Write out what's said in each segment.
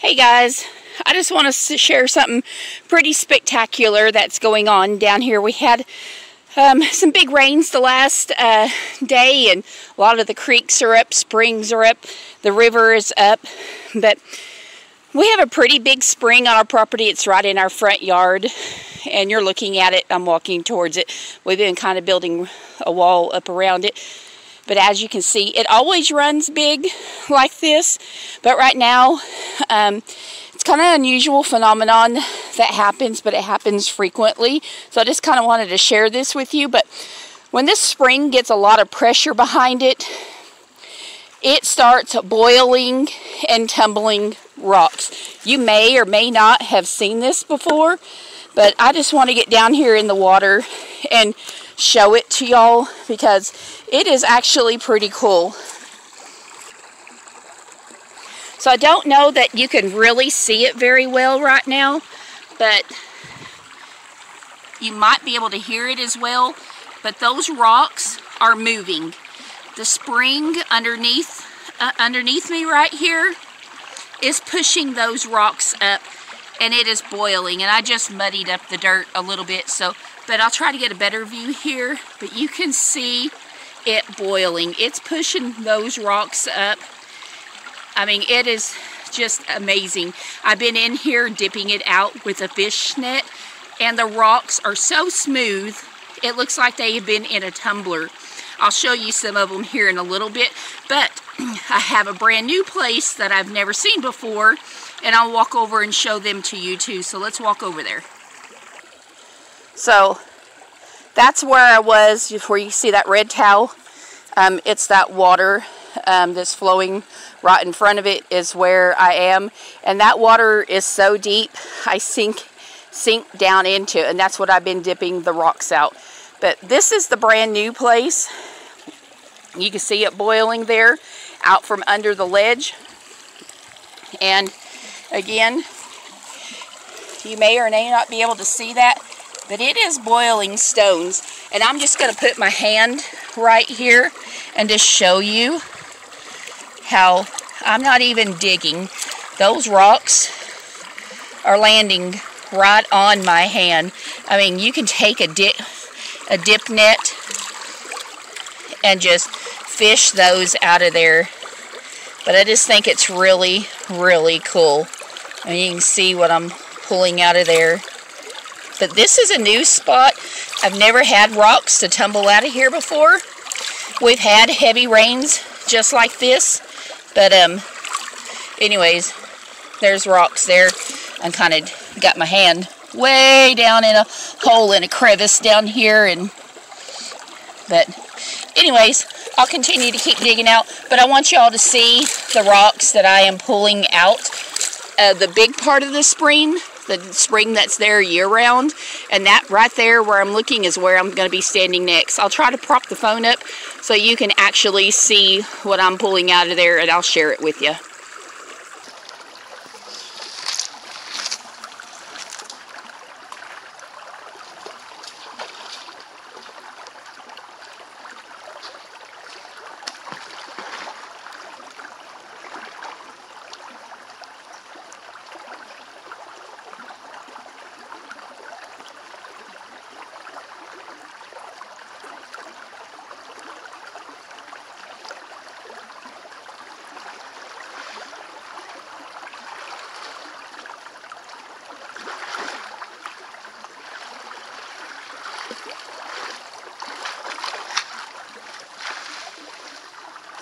Hey guys, I just want to share something pretty spectacular that's going on down here. We had some big rains the last day, and a lot of the creeks are up, springs are up, the river is up, but we have a pretty big spring on our property. It's right in our front yard, and you're looking at it. I'm walking towards it. We've been kind of building a wall up around it. But as you can see, it always runs big like this. But right now, it's kind of an unusual phenomenon that happens, but it happens frequently. So I just kind of wanted to share this with you. But when this spring gets a lot of pressure behind it, it starts boiling and tumbling rocks. You may or may not have seen this before, but I just want to get down here in the water and show it to y'all because it is actually pretty cool. So I don't know that you can really see it very well right now, but you might be able to hear it as well. But those rocks are moving. The spring underneath me right here is pushing those rocks up, and it is boiling. And I just muddied up the dirt a little bit, but I'll try to get a better view here. But you can see it boiling. It's pushing those rocks up. I mean, it is just amazing. I've been in here dipping it out with a fish net, and the rocks are so smooth, it looks like they have been in a tumbler. I'll show you some of them here in a little bit, but I have a brand new place that I've never seen before, and I'll walk over and show them to you too. So let's walk over there. So that's where I was before. You see that red towel? It's that water that's flowing right in front of it is where I am, and that water is so deep I sink down into it, and that's what I've been dipping the rocks out. But this is the brand new place. You can see it boiling there out from under the ledge. And again, you may or may not be able to see that, but it is boiling stones. And I'm just going to put my hand right here and just show you how I'm not even digging. Those rocks are landing right on my hand. I mean, you can take a dip net and just fish those out of there. But I just think it's really, really cool. And you can see what I'm pulling out of there. But this is a new spot. I've never had rocks to tumble out of here before. We've had heavy rains just like this. But anyways, there's rocks there. I kind of got my hand way down in a hole in a crevice down here, but anyways, I'll continue to keep digging out, but I want y'all to see the rocks that I am pulling out. The big part of the spring that's there year-round, and that right there where I'm looking is where I'm going to be standing next. I'll try to prop the phone up so you can actually see what I'm pulling out of there, and I'll share it with you.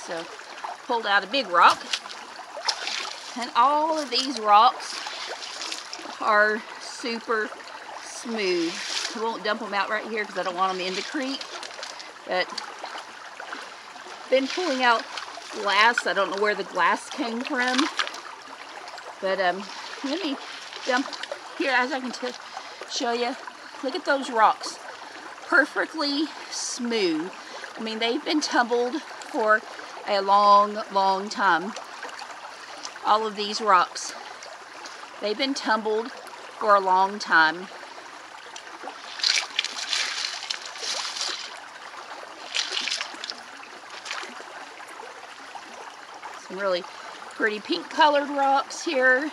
So, pulled out a big rock, and all of these rocks are super smooth. I won't dump them out right here because I don't want them in the creek, but been pulling out glass. I don't know where the glass came from, but let me dump here as I can show you. Look at those rocks, perfectly smooth. I mean, they've been tumbled for a long, long time. All of these rocks, they've been tumbled for a long time. Some really Pretty pink colored rocks here.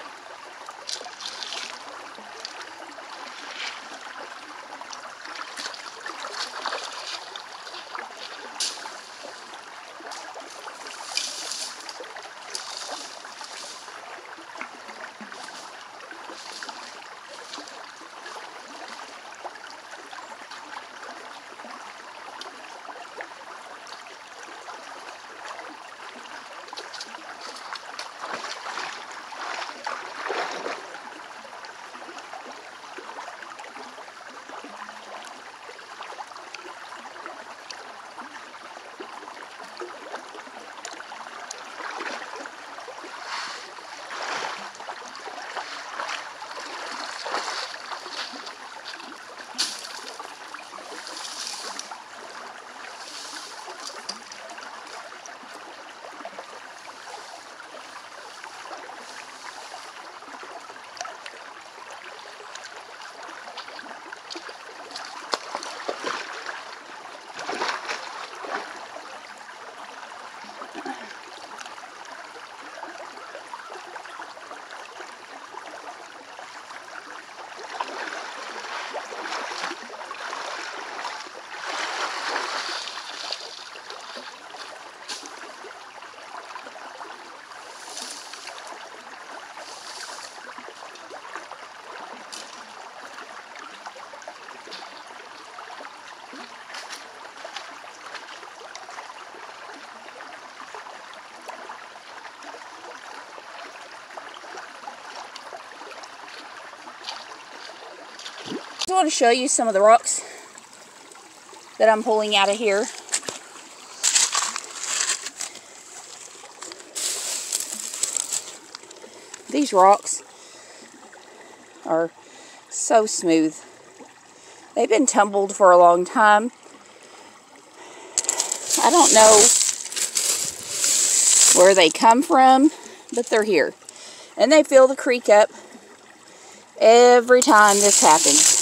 I want to show you some of the rocks that I'm pulling out of here. These rocks are so smooth. They've been tumbled for a long time. I don't know where they come from, but they're here. And they fill the creek up every time this happens.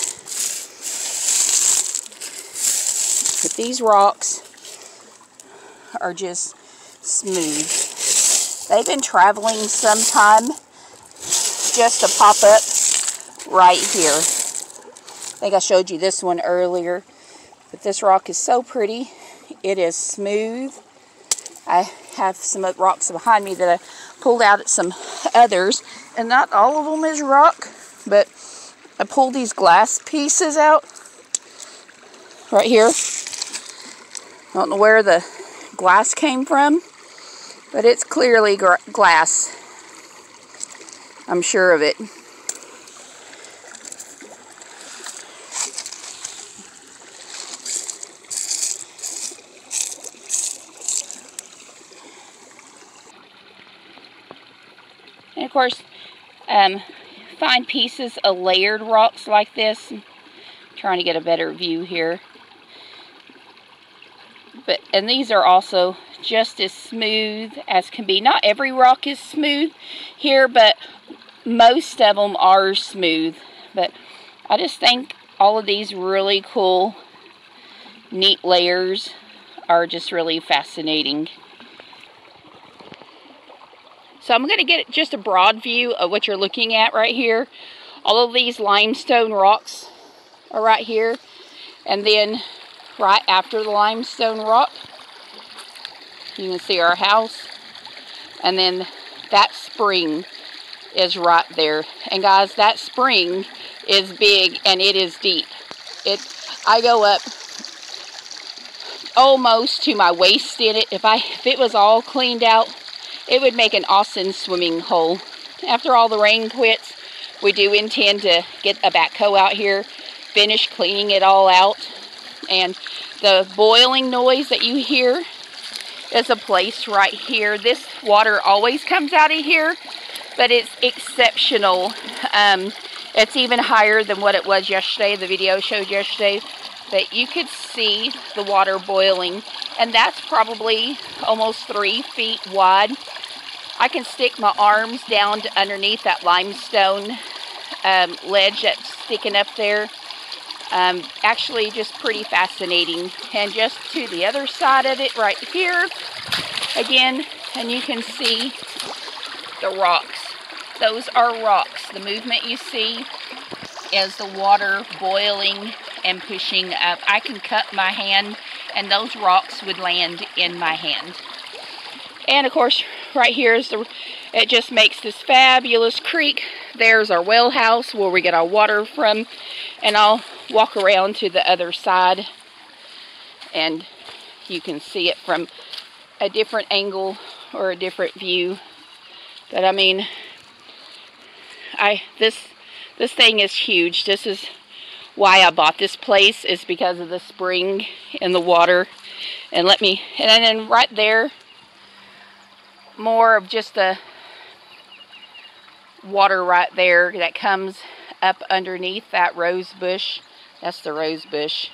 But these rocks are just smooth. They've been traveling some time just to pop up right here. I think I showed you this one earlier. But this rock is so pretty. It is smooth. I have some rocks behind me that I pulled out at some others. And not all of them is rock. But I pulled these glass pieces out right here. I don't know where the glass came from, but it's clearly glass. I'm sure of it. And of course, find pieces of layered rocks like this. I'm trying to get a better view here. And these are also just as smooth as can be. Not every rock is smooth here, but most of them are smooth. But I just think all of these really cool, neat layers are just really fascinating. So I'm going to get just a broad view of what you're looking at right here. All of these limestone rocks are right here. And then right after the limestone rock, you can see our house. And then that spring is right there. And guys, that spring is big and it is deep. I go up almost to my waist in it. If it was all cleaned out, it would make an awesome swimming hole. After all the rain quits, we do intend to get a backhoe out here, finish cleaning it all out. And the boiling noise that you hear is a place right here. This water always comes out of here, but it's exceptional. It's even higher than what it was yesterday. The video showed yesterday that you could see the water boiling, and that's probably almost 3 feet wide. I can stick my arms down to underneath that limestone ledge that's sticking up there. Actually just pretty fascinating. And just to the other side of it right here again, and you can see the rocks. Those are rocks. The movement you see is the water boiling and pushing up. I can cut my hand and those rocks would land in my hand. And of course, right here is it just makes this fabulous creek. There's our well house where we get our water from. And I'll walk around to the other side and you can see it from a different angle or a different view. But I mean, this thing is huge. This is why I bought this place, is because of the spring and the water. And then right there, more of just the water right there that comes up underneath that rose bush. That's the rose bush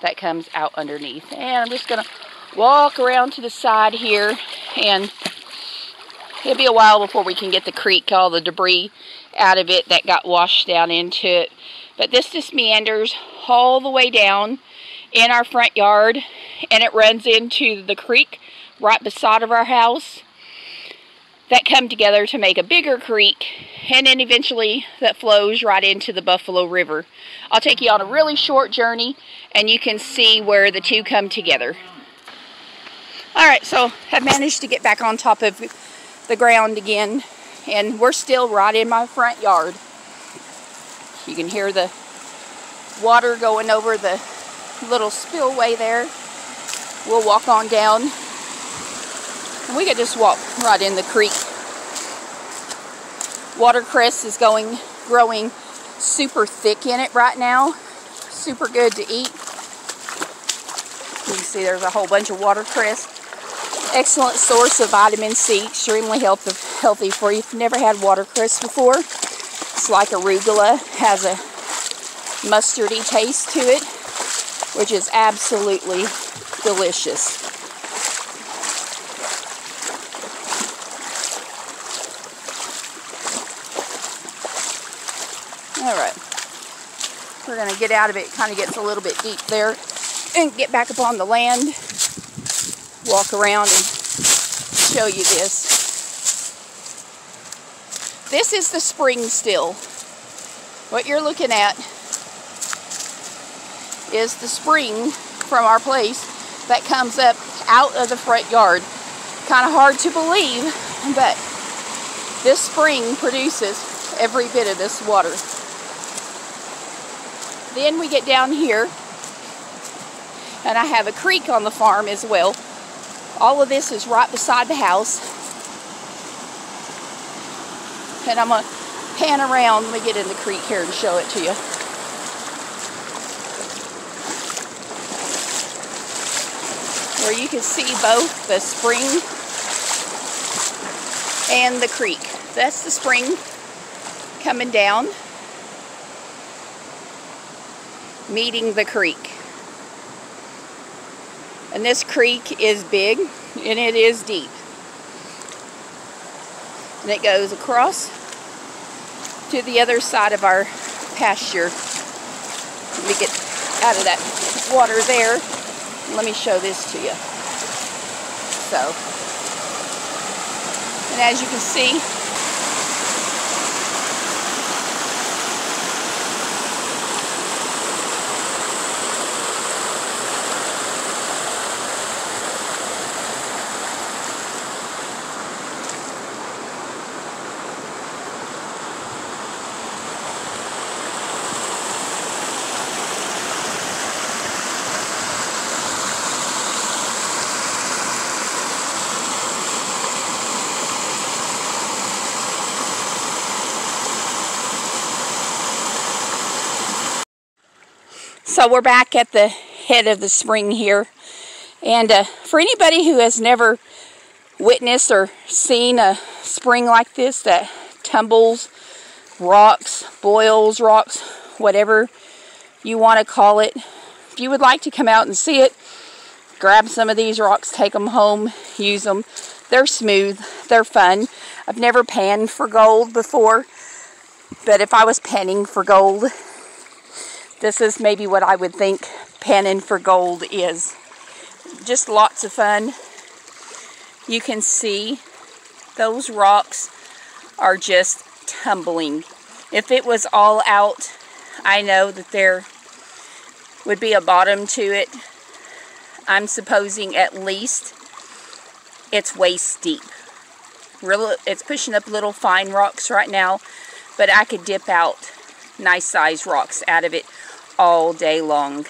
that comes out underneath. And I'm just gonna walk around to the side here, and it'll be a while before we can get the creek, all the debris out of it that got washed down into it. But this just meanders all the way down in our front yard, and it runs into the creek right beside of our house that come together to make a bigger creek, and then eventually that flows right into the Buffalo River. I'll take you on a really short journey and you can see where the two come together. Alright, so I've managed to get back on top of the ground again, and we're still right in my front yard. You can hear the water going over the little spillway there. We'll walk on down, and we could just walk right in the creek. Watercress is growing super thick in it right now. Super good to eat. You can see there's a whole bunch of watercress. Excellent source of vitamin C, extremely healthy for you. If you've never had watercress before, it's like arugula, has a mustardy taste to it, which is absolutely delicious. Alright, we're going to get out of it. It kind of gets a little bit deep there, and get back up on the land, walk around and show you this. This is the spring still. What you're looking at is the spring from our place that comes up out of the front yard. Kind of hard to believe, but this spring produces every bit of this water. Then we get down here, and I have a creek on the farm as well. All of this is right beside the house. And I'm going to pan around. Let me get in the creek here and show it to you. Where you can see both the spring and the creek. That's the spring coming down, meeting the creek. And this creek is big, and it is deep. And it goes across to the other side of our pasture. Let me get out of that water there. Let me show this to you. So, and as you can see, so we're back at the head of the spring here, and for anybody who has never witnessed or seen a spring like this that tumbles rocks, boils rocks, whatever you want to call it, if you would like to come out and see it, grab some of these rocks, take them home, use them. They're smooth, they're fun. I've never panned for gold before, but if I was panning for gold, this is maybe what I would think panning for gold is. Just lots of fun. You can see those rocks are just tumbling. If it was all out, I know that there would be a bottom to it. I'm supposing at least it's waist deep. Really, it's pushing up little fine rocks right now, but I could dip out nice size rocks out of it all day long.